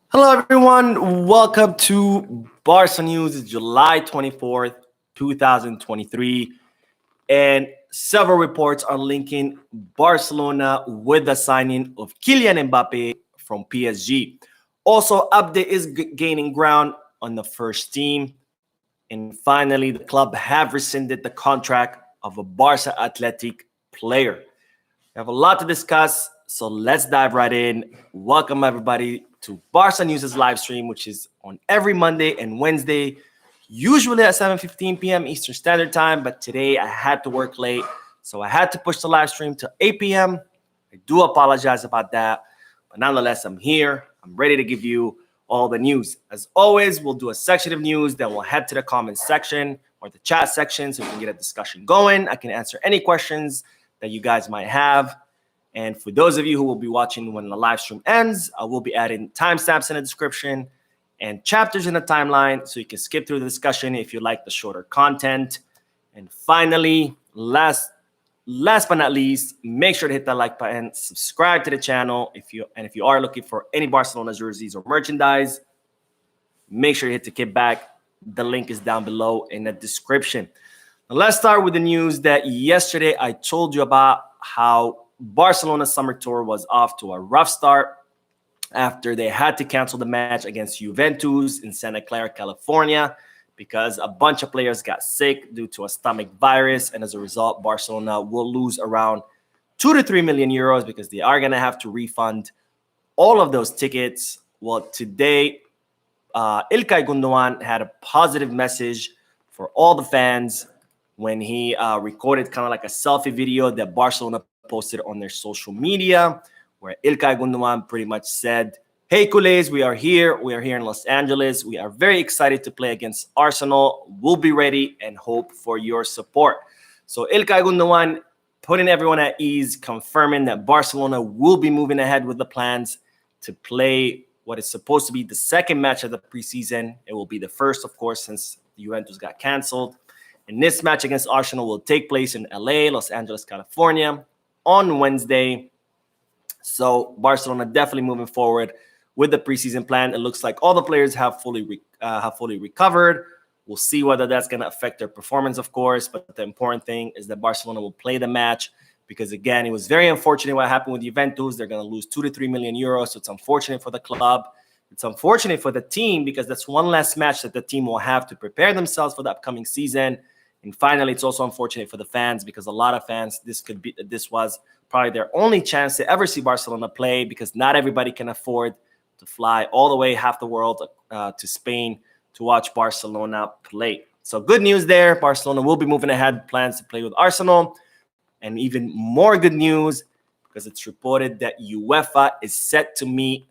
Hello, everyone. Welcome to Barca News. It's July 24th, 2023. And several reports are linking Barcelona with the signing of Kylian Mbappe from PSG. Also, Abde is gaining ground on the first team. And finally, the club have rescinded the contract of a Barca Athletic player. We have a lot to discuss, so let's dive right in. Welcome, everybody, to Barca News' live stream, which is on every Monday and Wednesday, usually at 7:15 p.m. Eastern Standard Time. But today I had to work late, so I had to push the live stream to 8 p.m. I do apologize about that, but nonetheless, I'm here. I'm ready to give you all the news. As always, we'll do a section of news, then we'll head to the comments section or the chat section so we can get a discussion going. I can answer any questions that you guys might have. And for those of you who will be watching when the live stream ends, I will be adding timestamps in the description and chapters in the timeline so you can skip through the discussion if you like the shorter content. And finally, last but not least, make sure to hit that like button, subscribe to the channel. If you are looking for any Barcelona jerseys or merchandise, make sure you hit the kickback. The link is down below in the description. Now, let's start with the news that yesterday I told you about how Barcelona's summer tour was off to a rough start after they had to cancel the match against Juventus in Santa Clara, California, because a bunch of players got sick due to a stomach virus. And as a result, Barcelona will lose around 2 to 3 million euros because they are going to have to refund all of those tickets. Well, today, Ilkay Gundogan had a positive message for all the fans when he recorded kind of like a selfie video that Barcelona posted on their social media, where Ilkay Gundogan pretty much said, "Hey, culés, we are here. We are here in Los Angeles. We are very excited to play against Arsenal. We'll be ready and hope for your support." So Ilkay Gundogan putting everyone at ease, confirming that Barcelona will be moving ahead with the plans to play what is supposed to be the second match of the preseason. It will be the first, of course, since Juventus got canceled. And this match against Arsenal will take place in LA, Los Angeles, California, on Wednesday. So Barcelona definitely moving forward with the preseason plan. It looks like all the players have fully recovered. We'll see whether that's going to affect their performance, of course. But the important thing is that Barcelona will play the match because, again, it was very unfortunate what happened with Juventus. They're going to lose 2 to 3 million euros. So it's unfortunate for the club. It's unfortunate for the team because that's one last match that the team will have to prepare themselves for the upcoming season. And finally, it's also unfortunate for the fans because a lot of fans, this was probably their only chance to ever see Barcelona play because not everybody can afford to fly all the way half the world to Spain to watch Barcelona play. So good news there. Barcelona will be moving ahead, plans to play with Arsenal. And even more good news because it's reported that UEFA is set to meet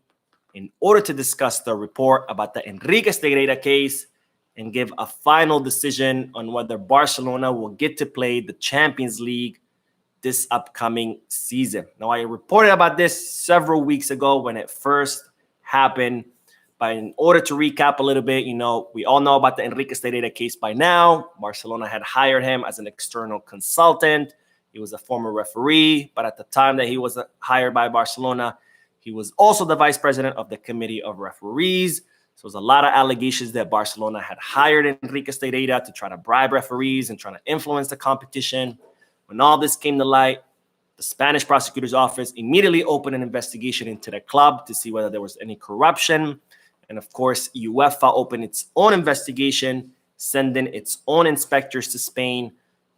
in order to discuss the report about the Negreira case and give a final decision on whether Barcelona will get to play the Champions League this upcoming season. Now, I reported about this several weeks ago when it first happened. But in order to recap a little bit, we all know about the Negreira case by now. Barcelona had hired him as an external consultant. He was a former referee, but at the time that he was hired by Barcelona, he was also the vice president of the committee of referees. So there's a lot of allegations that Barcelona had hired Negreira to try to bribe referees and trying to influence the competition. When all this came to light, the Spanish prosecutor's office immediately opened an investigation into the club to see whether there was any corruption. And of course, UEFA opened its own investigation, sending its own inspectors to Spain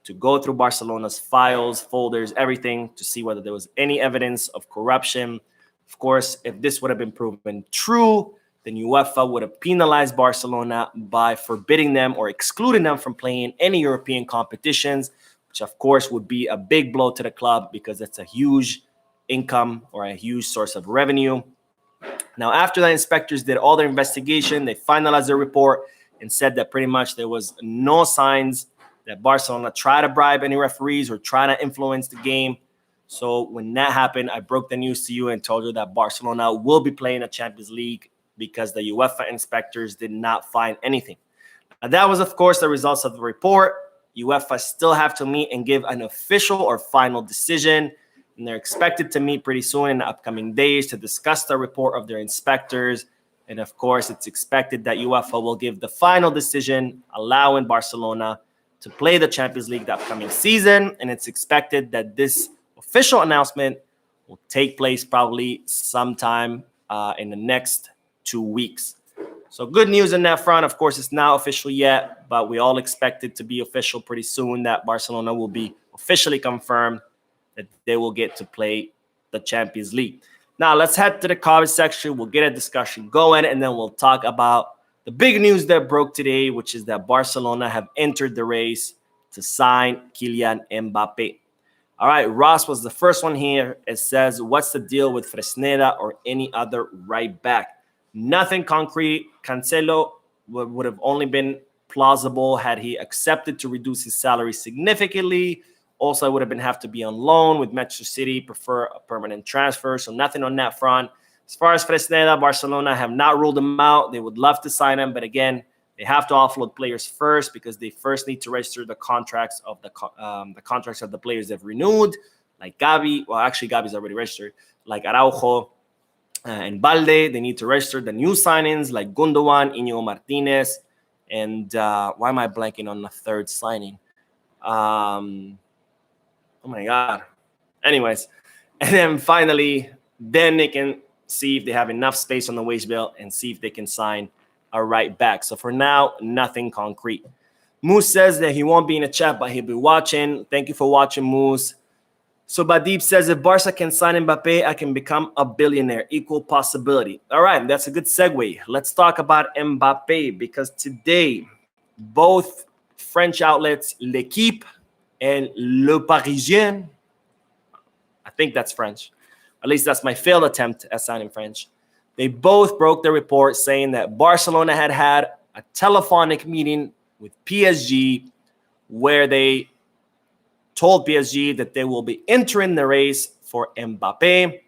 to go through Barcelona's files, folders, everything to see whether there was any evidence of corruption. Of course, if this would have been proven true, then UEFA would have penalized Barcelona by forbidding them or excluding them from playing any European competitions, which of course would be a big blow to the club because it's a huge income or a huge source of revenue. Now, after the inspectors did all their investigation, they finalized their report and said that pretty much there was no signs that Barcelona tried to bribe any referees or try to influence the game. So when that happened, I broke the news to you and told you that Barcelona will be playing a Champions League because the UEFA inspectors did not find anything. Now, that was, of course, the results of the report. UEFA still have to meet and give an official or final decision. and they're expected to meet pretty soon in the upcoming days to discuss the report of their inspectors. And of course, it's expected that UEFA will give the final decision allowing Barcelona to play the Champions League the upcoming season. And it's expected that this official announcement will take place probably sometime in the next 2 weeks. So good news in that front. Of course, it's not official yet, but we all expect it to be official pretty soon, that Barcelona will be officially confirmed that they will get to play the Champions League. Now, let's head to the comment section. We'll get a discussion going, and then we'll talk about the big news that broke today, which is that Barcelona have entered the race to sign Kylian Mbappe. All right, Ross was the first one here. It says, what's the deal with Fresneda or any other right back? Nothing concrete. Cancelo would have only been plausible had he accepted to reduce his salary significantly. Also, I would have have to be on loan with Manchester City, prefer a permanent transfer. So nothing on that front. As far as Fresneda, Barcelona have not ruled him out. They would love to sign him, but again, they have to offload players first because they first need to register the contracts of the contracts of the players they've renewed, like Gavi. Well, actually, Gavi's already registered, like Araujo and Balde. They need to register the new signings like Gundogan, Iñigo Martinez, and why am I blanking on the third signing? Oh my God. Anyways, and then finally, then they can see if they have enough space on the wage bill and see if they can sign a right back. So for now, nothing concrete. Moose says that he won't be in the chat, but he'll be watching. Thank you for watching, Moose. So Badib says, if Barca can sign Mbappe, I can become a billionaire. Equal possibility. All right, that's a good segue. Let's talk about Mbappe, because today, both French outlets, L'Equipe and Le Parisien, I think that's French. At least that's my failed attempt at sounding French. They both broke the report saying that Barcelona had a telephonic meeting with PSG where they told PSG that they will be entering the race for Mbappe,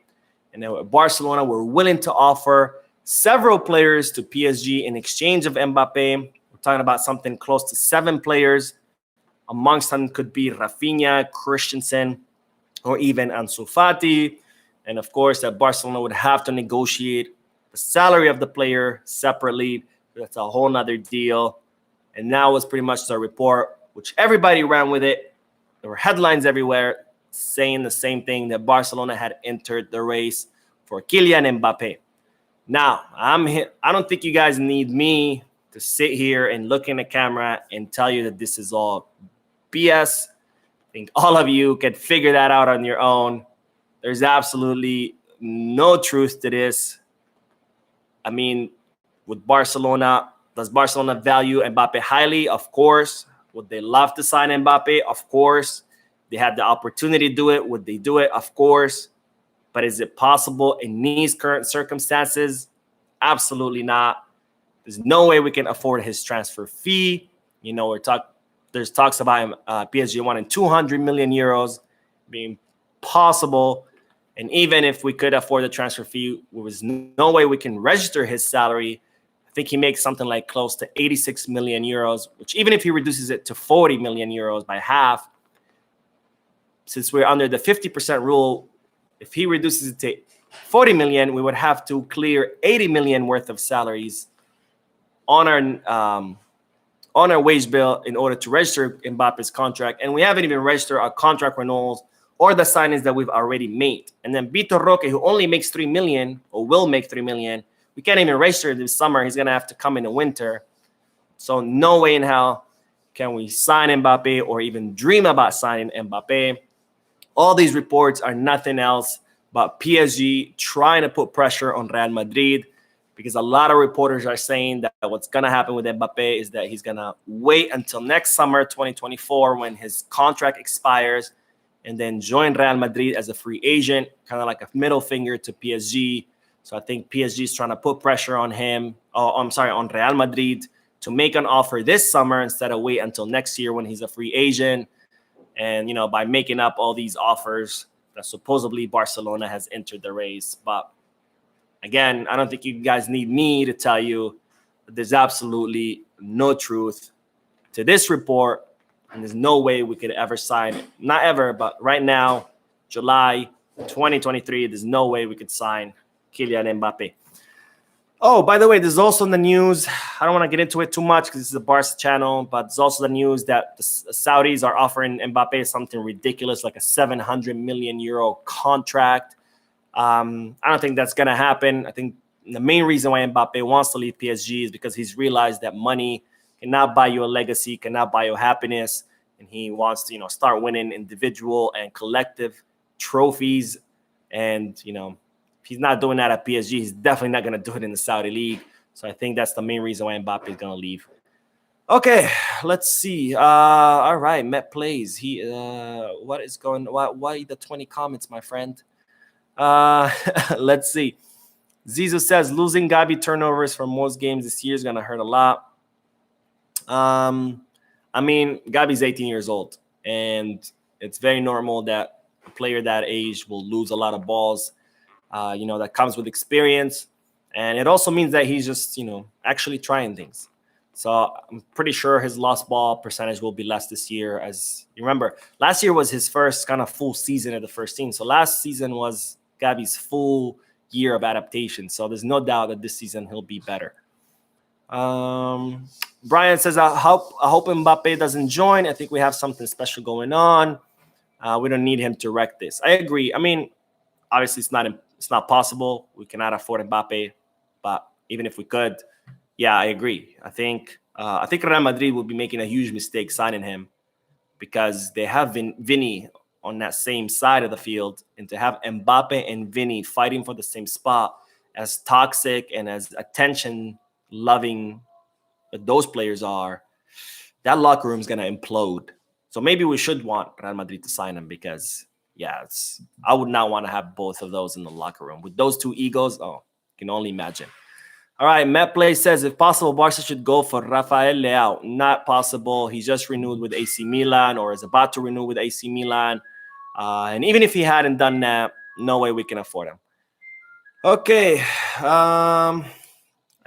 and that Barcelona were willing to offer several players to PSG in exchange of Mbappe. We're talking about something close to 7 players. Amongst them could be Rafinha, Christensen, or even Ansu Fati. And of course, that Barcelona would have to negotiate the salary of the player separately. That's a whole nother deal. And that was pretty much the report, which everybody ran with it. There were headlines everywhere saying the same thing, that Barcelona had entered the race for Kylian Mbappe. Now, I don't think you guys need me to sit here and look in the camera and tell you that this is all BS. I think all of you can figure that out on your own. There's absolutely no truth to this. I mean, with Barcelona, does Barcelona value Mbappe highly? Of course. Would they love to sign Mbappe? Of course. They had the opportunity to do it. Would they do it? Of course. But is it possible in these current circumstances? Absolutely not. There's no way we can afford his transfer fee. You know, there's talks about him, PSG wanting 200 million euros being possible. And even if we could afford the transfer fee, there was no way we can register his salary. I think he makes something like close to 86 million euros, which even if he reduces it to 40 million euros by half, since we're under the 50% rule, if he reduces it to 40 million, we would have to clear 80 million worth of salaries on our wage bill in order to register Mbappe's contract. And we haven't even registered our contract renewals or the signings that we've already made. And then Vitor Roque, who only makes 3 million or will make 3 million, we can't even register this summer. He's going to have to come in the winter. So no way in hell can we sign Mbappe or even dream about signing Mbappe. All these reports are nothing else but PSG trying to put pressure on Real Madrid, because a lot of reporters are saying that what's going to happen with Mbappe is that he's going to wait until next summer, 2024, when his contract expires, and then join Real Madrid as a free agent, kind of like a middle finger to PSG. So I think PSG is trying to put pressure on on Real Madrid to make an offer this summer instead of wait until next year when he's a free agent. And, you know, by making up all these offers that supposedly Barcelona has entered the race. But again, I don't think you guys need me to tell you that there's absolutely no truth to this report. And there's no way we could ever sign, not ever, but right now, July 2023, there's no way we could sign Kylian Mbappe. Oh, by the way, there's also in the news. I don't want to get into it too much because this is a Barca channel, but there's also the news that the Saudis are offering Mbappe something ridiculous, like a 700 million euro contract. I don't think that's going to happen. I think the main reason why Mbappe wants to leave PSG is because he's realized that money cannot buy you a legacy, cannot buy you happiness, and he wants to, start winning individual and collective trophies. And, if he's not doing that at PSG, he's definitely not going to do it in the Saudi League. So I think that's the main reason why Mbappe is going to leave. Okay, let's see. All right, Met plays. What is going? Why the 20 comments, my friend? Let's see. Zizou says losing Gabi turnovers for most games this year is going to hurt a lot. Gabi's 18 years old, and it's very normal that a player that age will lose a lot of balls. That comes with experience. And it also means that he's just, actually trying things. So I'm pretty sure his lost ball percentage will be less this year. As you remember, last year was his first kind of full season at the first team. So last season was Gabi's full year of adaptation. So there's no doubt that this season he'll be better. Brian says, I hope Mbappe doesn't join. I think we have something special going on. We don't need him to wreck this. I agree. Obviously it's not possible. We cannot afford Mbappe, but even if we could, yeah, I agree. I think Real Madrid will be making a huge mistake signing him because they have Vinny on that same side of the field, and to have Mbappe and Vinny fighting for the same spot, as toxic and as attention-loving that those players are, that locker room is going to implode. So maybe we should want Real Madrid to sign him because, yeah, I would not want to have both of those in the locker room. With those two egos, you can only imagine. All right, Matt Play says, if possible, Barca should go for Rafael Leao. Not possible. He just renewed with AC Milan or is about to renew with AC Milan. And even if he hadn't done that, no way we can afford him. Okay, I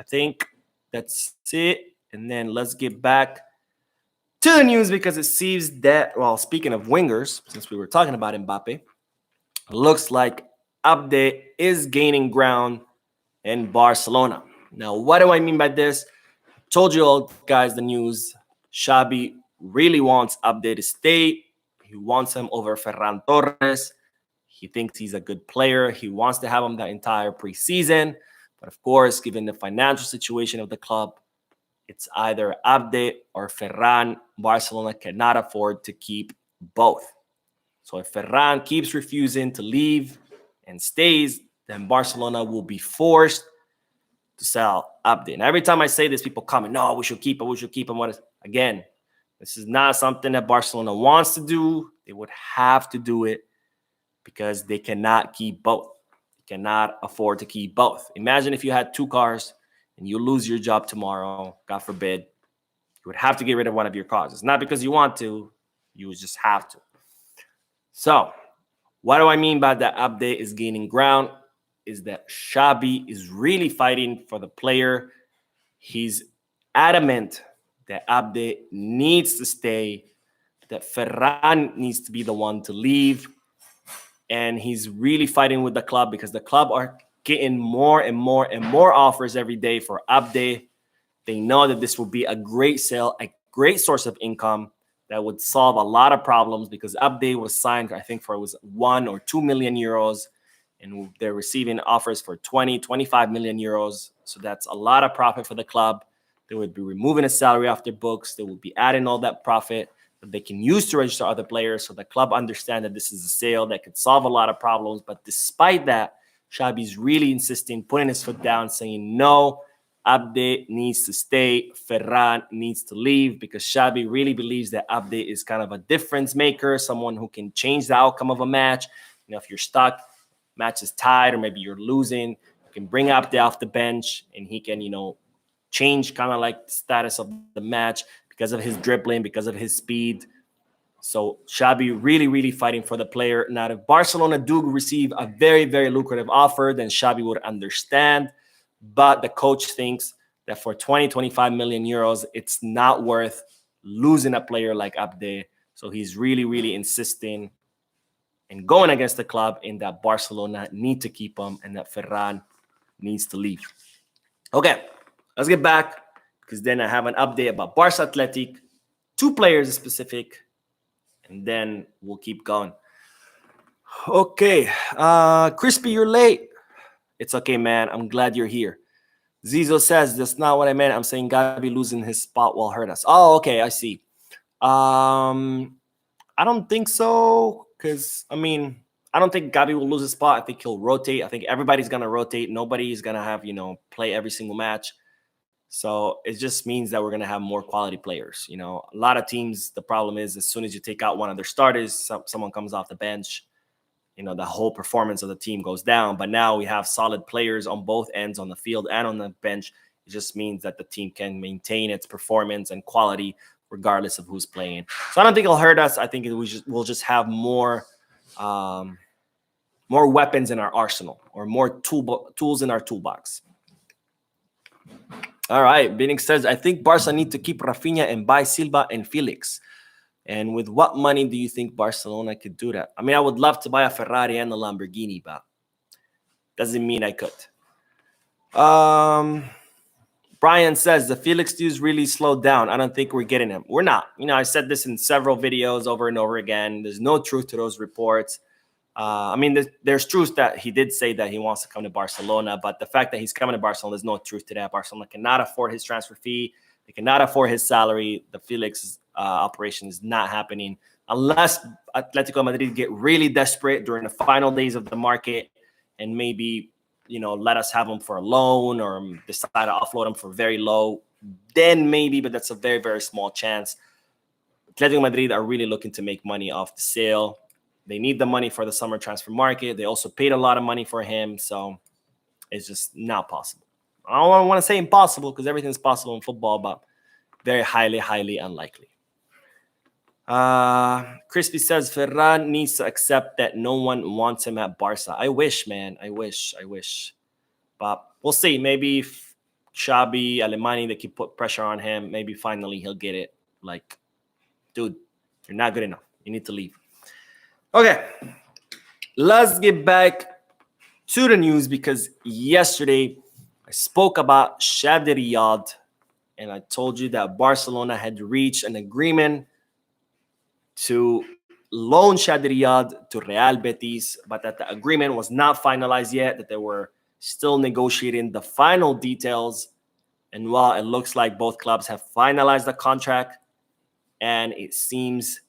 think that's it. And then let's get back to the news because it seems that, well, speaking of wingers, since we were talking about Mbappe, looks like Abde is gaining ground in Barcelona. Now, what do I mean by this? I told you all guys the news. Xabi really wants Abde to stay. He wants him over Ferran Torres. He thinks he's a good player. He wants to have him the entire preseason. But of course, given the financial situation of the club, it's either Abde or Ferran. Barcelona cannot afford to keep both. So if Ferran keeps refusing to leave and stays, then Barcelona will be forced to sell Abde. And every time I say this, people comment, no, we should keep him. We should keep him. Again, this is not something that Barcelona wants to do. They would have to do it because they cannot keep both. They cannot afford to keep both. Imagine if you had two cars and you lose your job tomorrow, God forbid, you would have to get rid of one of your cars. It's not because you want to, you would just have to. So what do I mean by that Abde is gaining ground? Is that Xabi is really fighting for the player. He's adamant that Abde needs to stay, that Ferran needs to be the one to leave. And he's really fighting with the club because the club are getting more and more and more offers every day for Abde. They know that this will be a great sale, a great source of income that would solve a lot of problems because Abde was signed, I think, for it was 1 or 2 million euros. And they're receiving offers for 20, 25 million euros. So that's a lot of profit for the club. They would be removing a salary off their books. They would be adding all that profit that they can use to register other players. So the club understand that this is a sale that could solve a lot of problems. But despite that, Xabi's really insisting, putting his foot down, saying, no, Abde needs to stay. Ferran needs to leave because Xabi really believes that Abde is kind of a difference maker, someone who can change the outcome of a match. If you're stuck, match is tied, or maybe you're losing, you can bring Abde off the bench and he can, change kind of like the status of the match because of his dribbling, because of his speed. So Xabi really, really fighting for the player. Now, if Barcelona do receive a very, very lucrative offer, then Xabi would understand. But the coach thinks that for 20, 25 million euros, it's not worth losing a player like Abde. So he's really, really insisting and going against the club in that Barcelona need to keep him and that Ferran needs to leave. Okay, let's get back because then I have an update about Barca Athletic, 2 players specific, and then we'll keep going. Okay, Crispy, you're late. It's okay, man. I'm glad you're here. Zizo says, that's not what I meant. I'm saying Gabi losing his spot will hurt us. Oh, okay, I see. I don't think so, because, I mean, I don't think Gabi will lose his spot. I think he'll rotate. I think everybody's going to rotate. Nobody's going to have, play every single match. So it just means that we're going to have more quality players. A lot of teams, the problem is as soon as you take out one of their starters, someone comes off the bench, the whole performance of the team goes down. But now we have solid players on both ends, on the field and on the bench. It just means that the team can maintain its performance and quality regardless of who's playing. So I don't think it'll hurt us. I think we'll just have more weapons in our arsenal, or more tools in our toolbox. All right, Binning says, I think Barca need to keep Rafinha and buy Silva and Felix. And with what money do you think Barcelona could do that? I mean, I would love to buy a Ferrari and a Lamborghini, but doesn't mean I could. Brian says, the Felix news really slowed down. I don't think we're getting him. We're not. I said this in several videos over and over again. There's no truth to those reports. I mean, there's truth that he did say that he wants to come to Barcelona, but the fact that he's coming to Barcelona, there's no truth to that. Barcelona cannot afford his transfer fee. They cannot afford his salary. The Felix operation is not happening unless Atletico Madrid get really desperate during the final days of the market and maybe, let us have him for a loan or decide to offload him for very low. Then maybe, but that's a very, very small chance. Atletico Madrid are really looking to make money off the sale. They need the money for the summer transfer market. They also paid a lot of money for him, so it's just not possible. I don't want to say impossible because everything's possible in football, but very highly, highly unlikely. Crispy says, Ferran needs to accept that no one wants him at Barca. I wish, man. I wish. But we'll see. Maybe if Xabi, Alemany, they keep put pressure on him, maybe finally he'll get it. Like, dude, you're not good enough. You need to leave. Okay, let's get back to the news because yesterday I spoke about Chadi Riad and I told you that Barcelona had reached an agreement to loan Chadi Riad to Real Betis, but that the agreement was not finalized yet, that they were still negotiating the final details. And while it looks like both clubs have finalized the contract, and it seems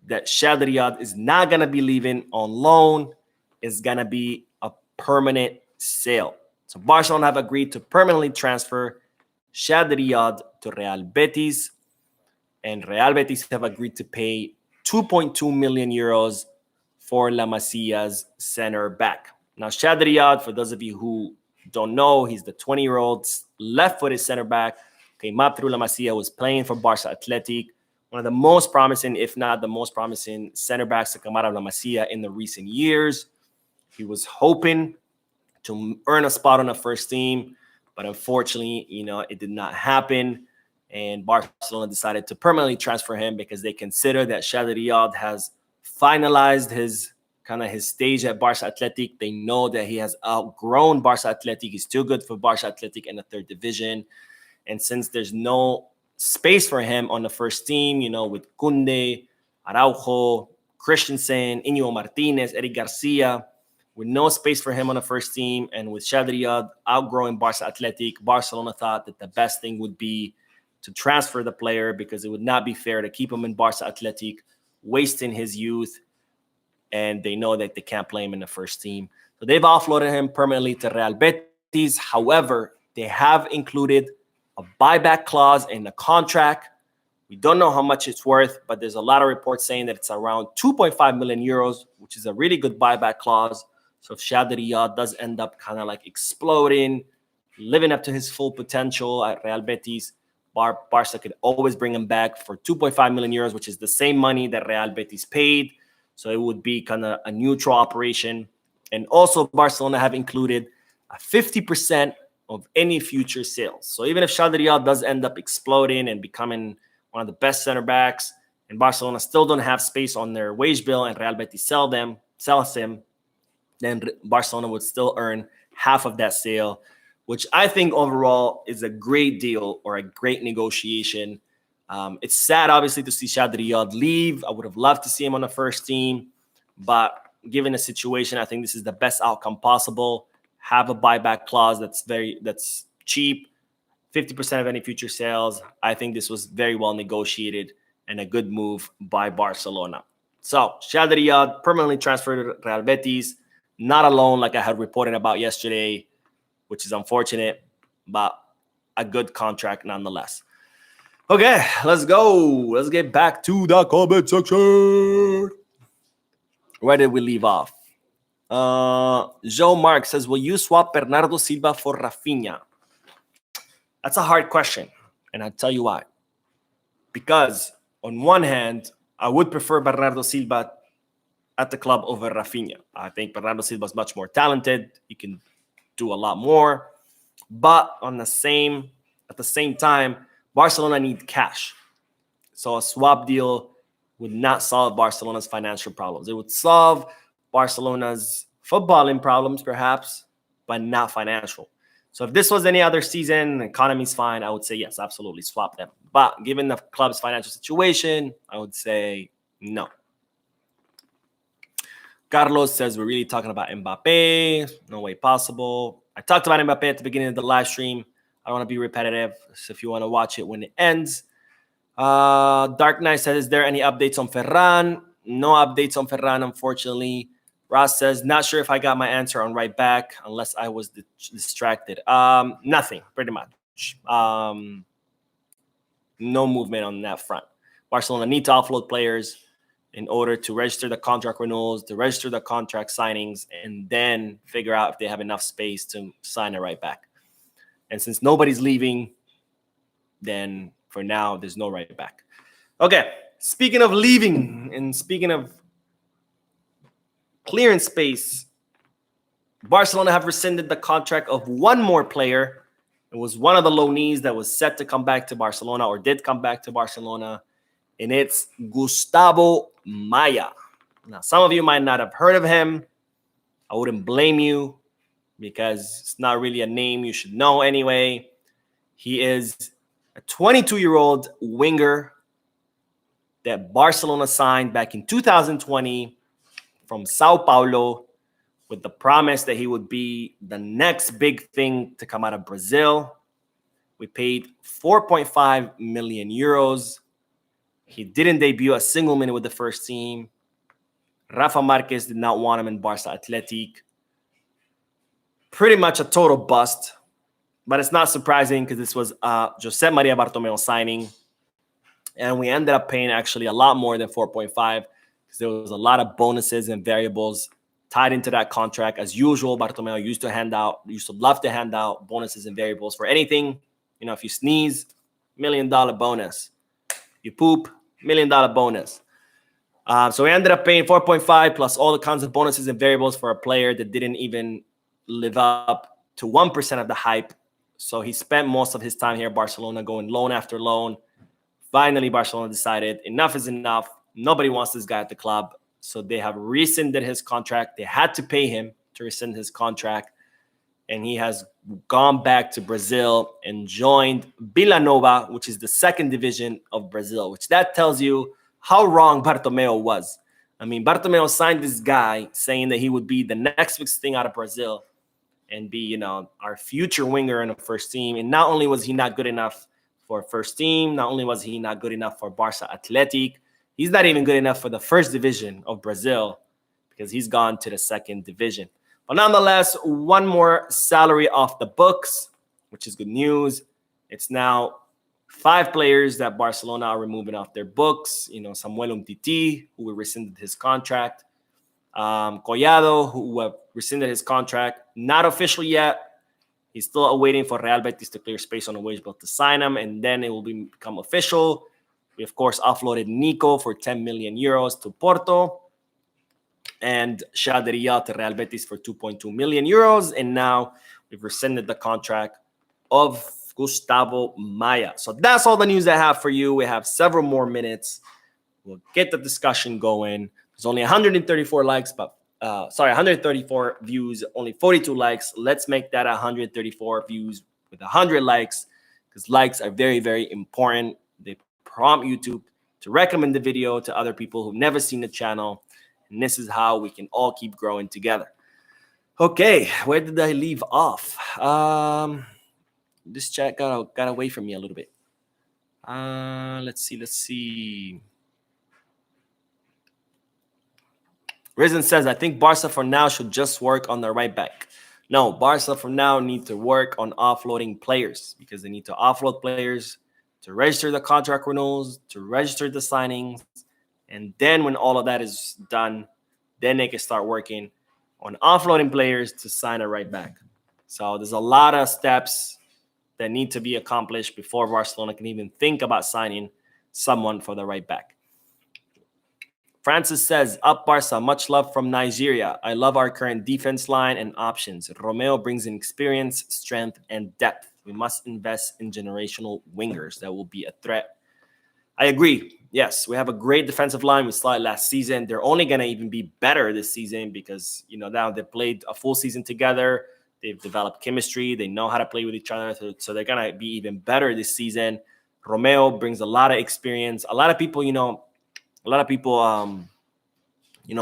that Chadi Riad is not going to be leaving on loan, it's going to be a permanent sale. So Barcelona have agreed to permanently transfer Chadi Riad to Real Betis, and Real Betis have agreed to pay 2.2 million euros for La Masia's center back. Now, Chadi Riad, for those of you who don't know, he's the 20-year-old left-footed center back. Came up through La Masia, was playing for Barca Athletic. One of the most promising, if not the most promising, center backs to come out of La Masia in the recent years. He was hoping to earn a spot on the first team, but unfortunately, it did not happen. And Barcelona decided to permanently transfer him because they consider that Chadi Riad has finalized his stage at Barca Athletic. They know that he has outgrown Barca Athletic. He's too good for Barca Athletic in the third division. And since there's no space for him on the first team, with Kunde, Araujo, Christensen, Iñigo Martinez, Eric Garcia, with no space for him on the first team, and with Chadi Riad outgrowing Barca Athletic, Barcelona thought that the best thing would be to transfer the player because it would not be fair to keep him in Barca Athletic, wasting his youth, and they know that they can't play him in the first team. So they've offloaded him permanently to Real Betis. However, they have included a buyback clause in the contract. We don't know how much it's worth, but there's a lot of reports saying that it's around 2.5 million euros, which is a really good buyback clause. So if Chadi Riad does end up kind of like exploding, living up to his full potential at Real Betis, Barca could always bring him back for 2.5 million euros, which is the same money that Real Betis paid. So it would be kind of a neutral operation. And also Barcelona have included a 50% of any future sales. So even if Chadi Riad does end up exploding and becoming one of the best center backs, and Barcelona still don't have space on their wage bill and Real Betis sells him, then Barcelona would still earn half of that sale, which I think overall is a great deal or a great negotiation. It's sad, obviously, to see Chadi Riad leave. I would have loved to see him on the first team, but given the situation, I think this is the best outcome possible. Have a buyback clause that's cheap, 50% of any future sales. I think this was very well negotiated and a good move by Barcelona. So Chadi Riad permanently transferred to Real Betis, not a loan like I had reported about yesterday, which is unfortunate, but a good contract nonetheless. Okay, let's go. Let's get back to the comment section. Where did we leave off? Joe Mark says, will you swap Bernardo Silva for Rafinha? That's a hard question, and I'll tell you why. Because on one hand, I would prefer Bernardo Silva at the club over Rafinha. I think Bernardo Silva is much more talented. He can do a lot more. But at the same time, Barcelona need cash. So a swap deal would not solve Barcelona's financial problems. It would solve Barcelona's footballing problems, perhaps, but not financial. So if this was any other season, the economy's fine, I would say yes, absolutely, swap them. But given the club's financial situation, I would say no. Carlos says, we're really talking about Mbappe. No way possible. I talked about Mbappe at the beginning of the live stream. I don't want to be repetitive. So if you want to watch it when it ends. Dark Knight says, is there any updates on Ferran? No updates on Ferran, unfortunately. Ross says, not sure if I got my answer on right back unless I was distracted. Nothing, pretty much. No movement on that front. Barcelona need to offload players in order to register the contract renewals, to register the contract signings, and then figure out if they have enough space to sign a right back. And since nobody's leaving, then for now, there's no right back. Okay, speaking of leaving and speaking of clearing space, Barcelona have rescinded the contract of one more player. It was one of the loanees that was set to come back to Barcelona or did come back to Barcelona, and it's Gustavo Maia. Now, some of you might not have heard of him. I wouldn't blame you because it's not really a name you should know anyway. He is a 22-year-old winger that Barcelona signed back in 2020 from Sao Paulo with the promise that he would be the next big thing to come out of Brazil. We paid 4.5 million euros. He didn't debut a single minute with the first team. Rafa Marquez did not want him in Barca Athletic. Pretty much a total bust. But it's not surprising because this was Josep Maria Bartomeu signing. And we ended up paying actually a lot more than 4.5 because there was a lot of bonuses and variables tied into that contract. As usual, Bartomeu used to love to hand out bonuses and variables for anything. You know, if you sneeze, $1 million bonus. You poop, $1 million bonus. So we ended up paying 4.5 plus all the kinds of bonuses and variables for a player that didn't even live up to 1% of the hype. So he spent most of his time here at Barcelona going loan after loan. Finally, Barcelona decided enough is enough. Nobody wants this guy at the club. So they have rescinded his contract. They had to pay him to rescind his contract. And he has gone back to Brazil and joined Vila Nova, which is the second division of Brazil, which that tells you how wrong Bartomeu was. I mean, Bartomeu signed this guy saying that he would be the next big thing out of Brazil and be, you know, our future winger in the first team. And not only was he not good enough for first team, not only was he not good enough for Barca Athletic, he's not even good enough for the first division of Brazil because he's gone to the second division. But nonetheless, one more salary off the books, which is good news. It's now 5 players that Barcelona are removing off their books. You know, Samuel Umtiti, who rescinded his contract. Collado, who rescinded his contract. Not official yet. He's still awaiting for Real Betis to clear space on the wage bill to sign him, and then it will become official. We, of course, offloaded Nico for 10 million euros to Porto and Chadi Riad to Real Betis for 2.2 million euros. And now we've rescinded the contract of Gustavo Maia. So that's all the news I have for you. We have several more minutes. We'll get the discussion going. There's only 134 likes, but 134 views, only 42 likes. Let's make that 134 views with 100 likes, because likes are very, very important. They prompt YouTube to recommend the video to other people who've never seen the channel. And this is how we can all keep growing together. Okay, where did I leave off? This chat got away from me a little bit. Let's see. Rescind says, I think Barca for now should just work on the right back. No, Barca for now need to work on offloading players, because they need to offload players to register the contract renewals, to register the signings. And then when all of that is done, then they can start working on offloading players to sign a right back. So there's a lot of steps that need to be accomplished before Barcelona can even think about signing someone for the right back. Francis says, up Barca, much love from Nigeria. I love our current defense line and options. Romeo brings in experience, strength, and depth. We must invest in generational wingers that will be a threat. I agree. Yes, we have a great defensive line. We saw it last season. They're only going to even be better this season because, now they've played a full season together. They've developed chemistry. They know how to play with each other. So they're going to be even better this season. Romeo brings a lot of experience. A lot of people,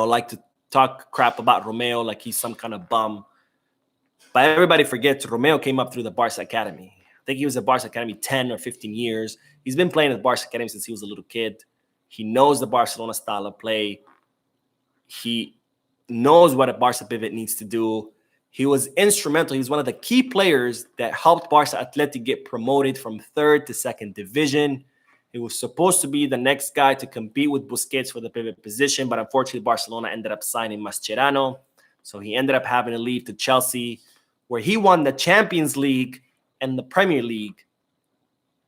like to talk crap about Romeo like he's some kind of bum. But everybody forgets Romeo came up through the Barca Academy. I think he was at Barca Academy 10 or 15 years. He's been playing at Barca Academy since he was a little kid. He knows the Barcelona style of play. He knows what a Barca pivot needs to do. He was instrumental. He was one of the key players that helped Barca Athletic get promoted from 3rd to 2nd division. He was supposed to be the next guy to compete with Busquets for the pivot position, but unfortunately, Barcelona ended up signing Mascherano. So he ended up having to leave to Chelsea, where he won the Champions League and the Premier League.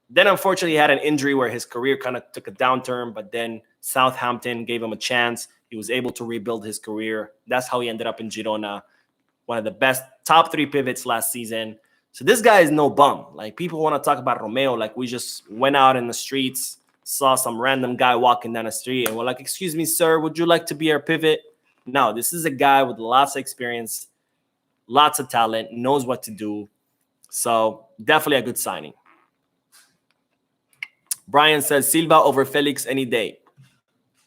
Then, unfortunately, he had an injury where his career kind of took a downturn, but then Southampton gave him a chance. He was able to rebuild his career. That's how he ended up in Girona, one of the best top 3 pivots last season. So this guy is no bum. Like, people want to talk about Romeo like we just went out in the streets, saw some random guy walking down the street, and we're like, excuse me, sir, would you like to be our pivot? No, this is a guy with lots of experience, lots of talent, knows what to do. So definitely a good signing. Brian says, Silva over Felix any day.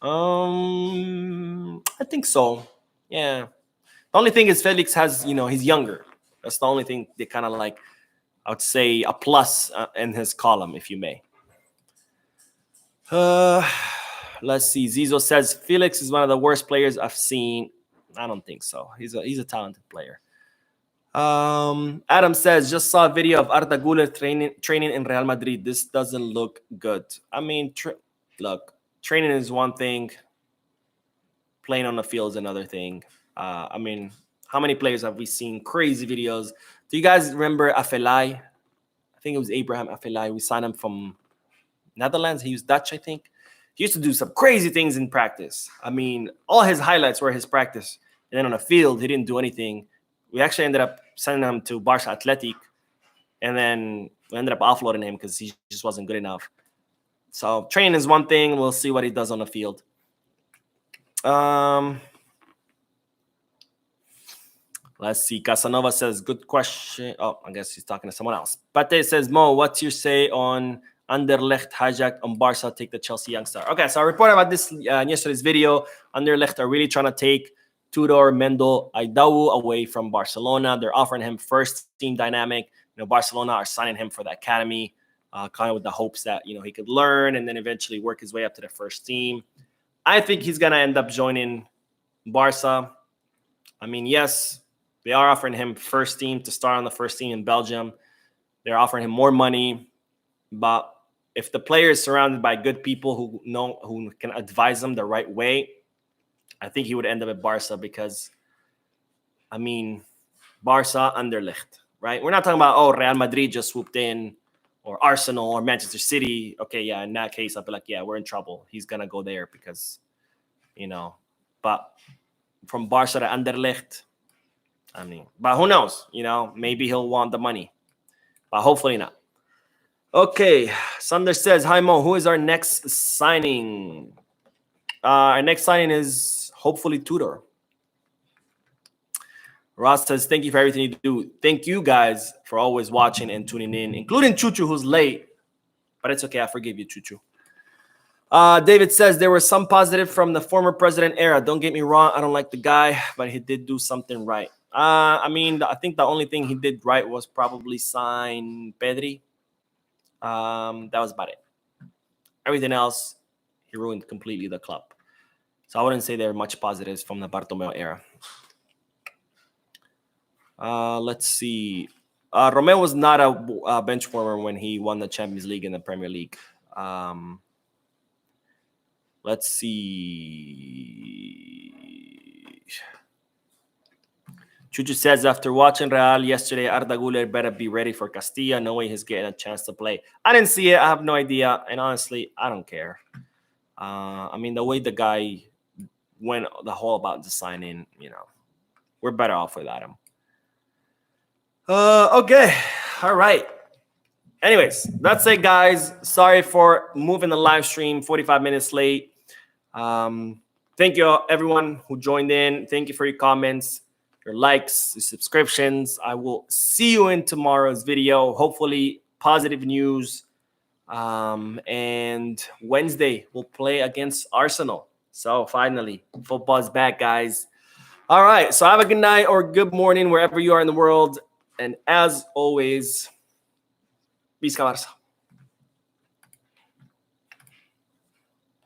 I think so. Yeah. The only thing is Felix has, he's younger. That's the only thing they kind of like, I would say, a plus in his column, if you may. Let's see. Zizo says, Felix is one of the worst players I've seen. I don't think so. He's a talented player. Adam says, just saw a video of Arda Güler training in Real Madrid. This doesn't look good. I mean, look, training is one thing. Playing on the field is another thing. I mean, how many players have we seen? Crazy videos. Do you guys remember Afelai? I think it was Abraham Afelai. We signed him from Netherlands. He was Dutch, I think. He used to do some crazy things in practice. I mean, all his highlights were his practice. And then on the field, he didn't do anything. We actually ended up sending him to Barca Athletic. And then we ended up offloading him because he just wasn't good enough. So training is one thing. We'll see what he does on the field. Let's see. Casanova says, good question. Oh, I guess he's talking to someone else. Pate says, Mo, what's your say on Anderlecht hijacked on Barca take the Chelsea youngster? Okay, so I reported about this in yesterday's video. Anderlecht are really trying to take Tudor Mendo Aidau away from Barcelona. They're offering him first team dynamic. Barcelona are signing him for the academy, kind of with the hopes that, he could learn and then eventually work his way up to the first team. I think he's going to end up joining Barca. I mean, yes, they are offering him first team to start on the first team in Belgium. They're offering him more money. But if the player is surrounded by good people who can advise him the right way, I think he would end up at Barca because, I mean, Barca, Anderlecht, right? We're not talking about, Real Madrid just swooped in or Arsenal or Manchester City. Okay, yeah, in that case, I'd be like, yeah, we're in trouble. He's going to go there because, but from Barca to Anderlecht, I mean, but who knows? Maybe he'll want the money, but hopefully not. Okay, Sander says, hi, Mo, who is our next signing? Our next signing is hopefully Tudor. Ross says, thank you for everything you do. Thank you guys for always watching and tuning in, including Chuchu, who's late. But it's okay. I forgive you, Chuchu. David says, there was some positive from the former president era. Don't get me wrong. I don't like the guy, but he did do something right. I mean, I think the only thing he did right was probably sign Pedri. That was about it. Everything else, he ruined completely the club. So I wouldn't say there are much positives from the Bartomeu era. Let's see. Romeo was not a bench warmer when he won the Champions League and the Premier League. Let's see. Chuchu says, after watching Real yesterday, Arda Güler better be ready for Castilla. No way he's getting a chance to play. I didn't see it. I have no idea. And honestly, I don't care. I mean, the way the guy went the whole about the signing, we're better off without him. Okay. All right. Anyways, that's it, guys. Sorry for moving the live stream 45 minutes late. Thank you, everyone who joined in. Thank you for your comments, your likes, your subscriptions. I will see you in tomorrow's video. Hopefully, positive news. And Wednesday, we'll play against Arsenal. So finally, football's back, guys. All right. So have a good night or good morning wherever you are in the world. And as always, Visca Barça.